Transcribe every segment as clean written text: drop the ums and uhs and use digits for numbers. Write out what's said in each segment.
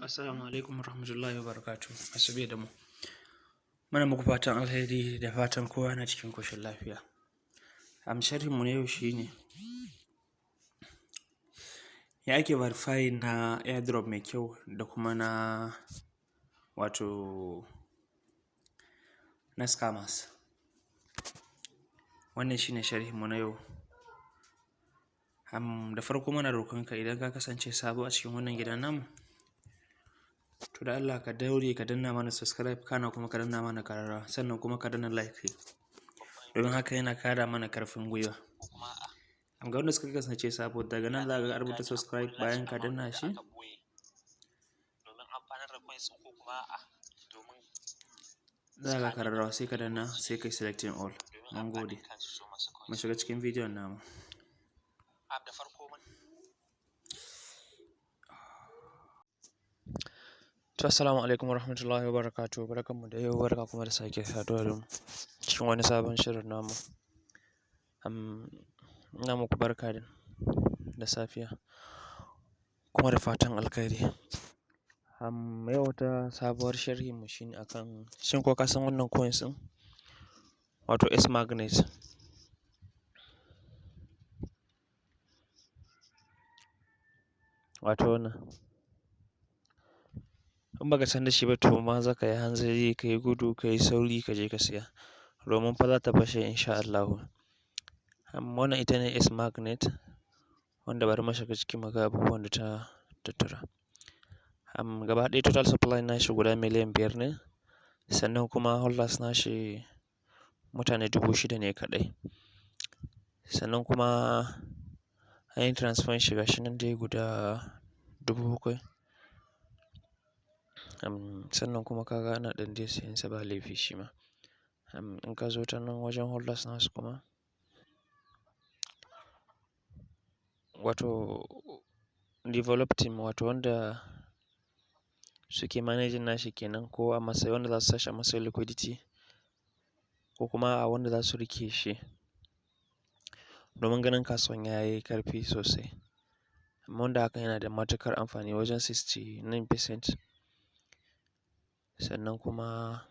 Assalamu alaikum warahmatullahi wabarakatuh. Asabe da mu. Muna muku fatan alheri da fatan kowa na cikin koshin lafiya. Sharhin mu na yau shine ya ake verifying na airdrop mai kyau da kuma na scammers. Wannan shine sharhin mu na yau. Da farko muna roƙonka idan ka kasance sabo a cikin wannan gidan namu, to da Allah ka daure ka danna mana subscribe, kana kuma ka danna mana ƙararrawa, sannan kuma ka danna like, domin haka yana ƙara mana ƙarfin gwiwa. Ga wanda suka kasance sabo, daga nan za ka ga rubuta subscribe, bayan ka danna shi za ka ƙararrawa, sai ka danna, sai kai selecting all. Mun gode. Mu shiga cikin bidiyon namu. Assalamu alaikum warahmatullahi wabarakatuh. Barkanmu da yau, barka kuma da sake saduwa da mu cikin wani sabon shirin namu. Ina muku barka da safiya kuma da fatan alkhairi. Yau wata sabuwar sharhin mu shine akan shin ko ka san wannan coins ɗin, wato S magnet. Wato wannan, in baka san da shi ba to maza ka yi hanzari, ka yi gudu, ka yi sauri ka je ka siya, domin fa za ta fashe insha Allahu. Wannan ita ne S magnet, wanda bari mu shiga ciki mu ga abubuwan da ta tattara. Gaba ɗaya total supply nashi guda miliyan 5 ne, sannan kuma holders nashi mutane 6,000 ne kaɗai. Sannan kuma an yi transfer shi gashi nan dai guda 7,000. Sannan kuma ka ga ana ɗan dai siyan sa ba laifi shi ma. In ka zo ta nan wajen holders nasu kuma, wato develop team, wato wanda suke managing nashi kenan, ko a matsayin wanda za su sa shi a matsayin liquidity, ko kuma a wanda za su riƙe shi domin ganin kasuwan ya yi ƙarfi sosai. Wanda hakan yana da matuƙar amfani wajen 69%. Sannan kuma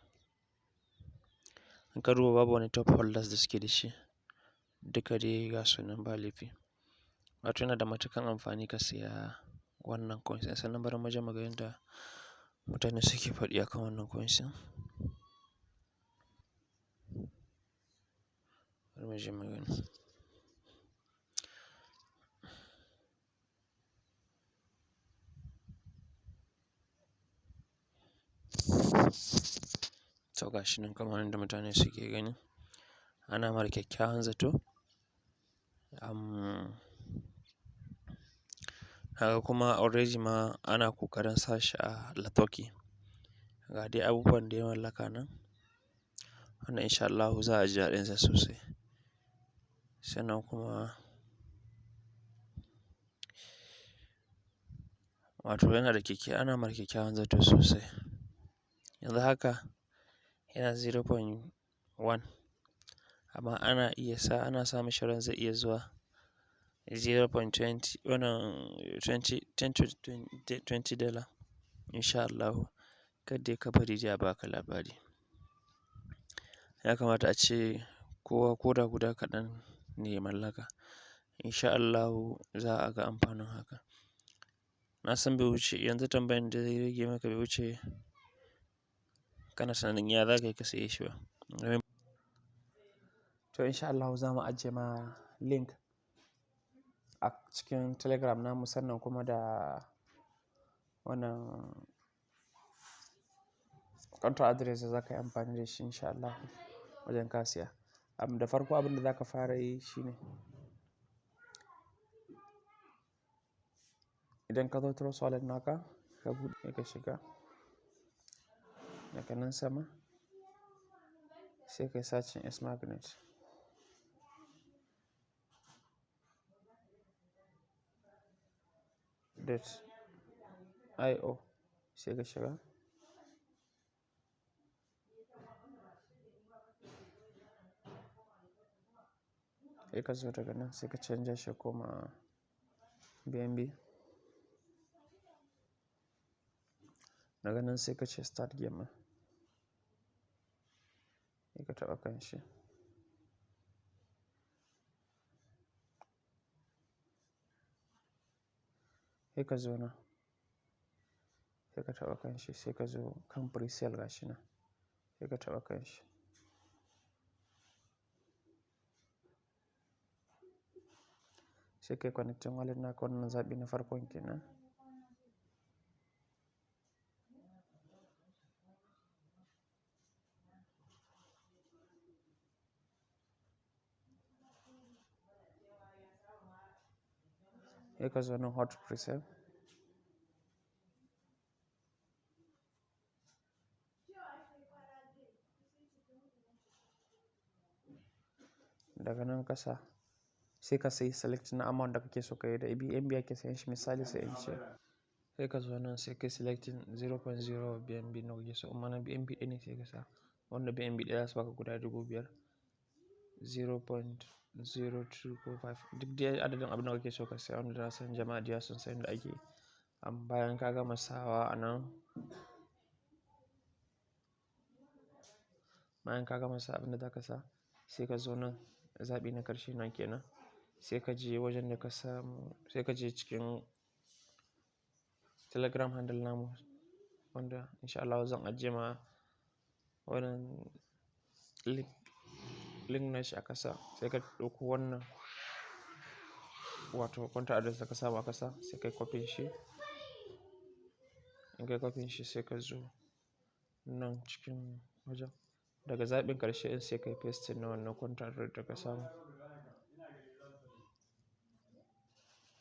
in ka duba babu wani top holders da suke da shi, duka dai ga su nan ba laifi. Wato yana da matuƙar amfani ka siya wannan coins. Sannan bari mu je mu ga yadda mutane suke faɗi akan wannan coins ɗin. Bari mu je mu gani. To gashi nan kamar yadda mutane suke gani, ana mara kyakkyawan zato. Haka kuma already ma ana ƙoƙarin sa shi a latoki. Ga dai abubuwan da ya mallaka nan, wanda insha Allahu za a ji daɗinsa sosai. Sannan kuma wato yana da ana mara kyakkyawan zato sosai. Yanzu haka yana 0.1, amma ana sa mishi ran zai iya zuwa 0.20, wannan 10 to 20 dollar insha Allahu. Kar dai ka bari dai a baka labari. Ya kamata a ce kowa ko da guda kaɗan ne ya mallaka. Insha Allahu za a ga amfanin haka. Na san bai wuce, yanzu tambayan da zai rage maka bai wuce kana sanin ya za ka yi ka saye shi ba. To insha Allahu za mu ajiye ma link a cikin Telegram namu, sannan kuma da wannan control address da za ka yi amfani da shi insha Allahu wajen ka siya. Da farko abin da za ka fara yi shine, idan ka zo Trust Wallet naka, ka buɗe ka shiga daga nan sama, sai ka yi searching S magnet. .io sai ka shiga. Sai ka zo daga nan sai ka canja shi koma BNB. daga nan sai ka ce start game, sai ka taɓa kan shi, sai ka zo nan, sai ka taɓa kan shi, sai ka zo kan pre-sale gashi nan, sai ka taɓa kan shi, sai kai connecting wallet naka, wannan zaɓi na farkon kenan. Sai ka zo nan hot pre-sale, daga nan kasa sai ka sai select na amount da kake so ka yi da BNB ake sayan shi misali sai in ce, sai ka zo nan sai kai selecting 0.0 BNB na kake so, amma na BNB ɗaya ne sai ka sa wanda BNB ɗaya za su baka guda 5,000, 0.02 ko 5 duk dai adadin abin da kake so ka saya wanda na san jama'a jiya sun san da ake. Bayan ka gama sawa a nan, bayan ka gama sa abin da za ka sa sai ka zo nan zaɓi na ƙarshe nan kenan, sai ka je wajen da ka samu, sai ka je cikin telegram handle namu wanda insha Allah zan ajiye ma wannan link na shi a ƙasa, sai ka ɗauko wannan wato contact address da ka samu a ƙasa sai kai copy shi, in kai copy shi sai ka zo nan cikin wajen daga zaɓin ƙarshe in sai kai paste na wannan contact address da ka samu,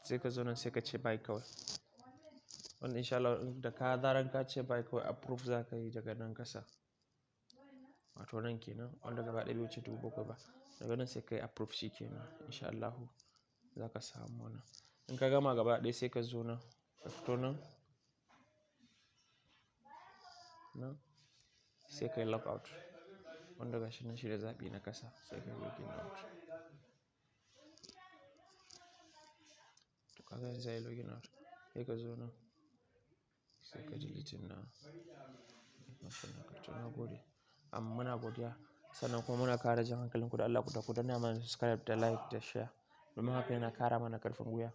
sai ka zo nan sai ka ce buy kawai, wanda insha Allah da ka zaran ka ce buy kawai approve za ka yi daga nan ƙasa, wato nan kenan wanda gaba ɗaya bai wuce 7,000 ba, daga nan sai kai approve shi kenan insha Allah za ka samu wannan. In ka gama gaba ɗaya sai ka zo nan ka fito nan sai kai log out wanda gashi nan shi da zaɓi na ƙasa sai kai login out. To kaga yanzu zai login out, sai ka zo nan sai ka deleting na to na gode. Muna godiya sannan kuma muna ƙara jan hankalinku da Allah ku danna mana subscribe da like da share domin haka yana ƙara mana ƙarfin gwiwa.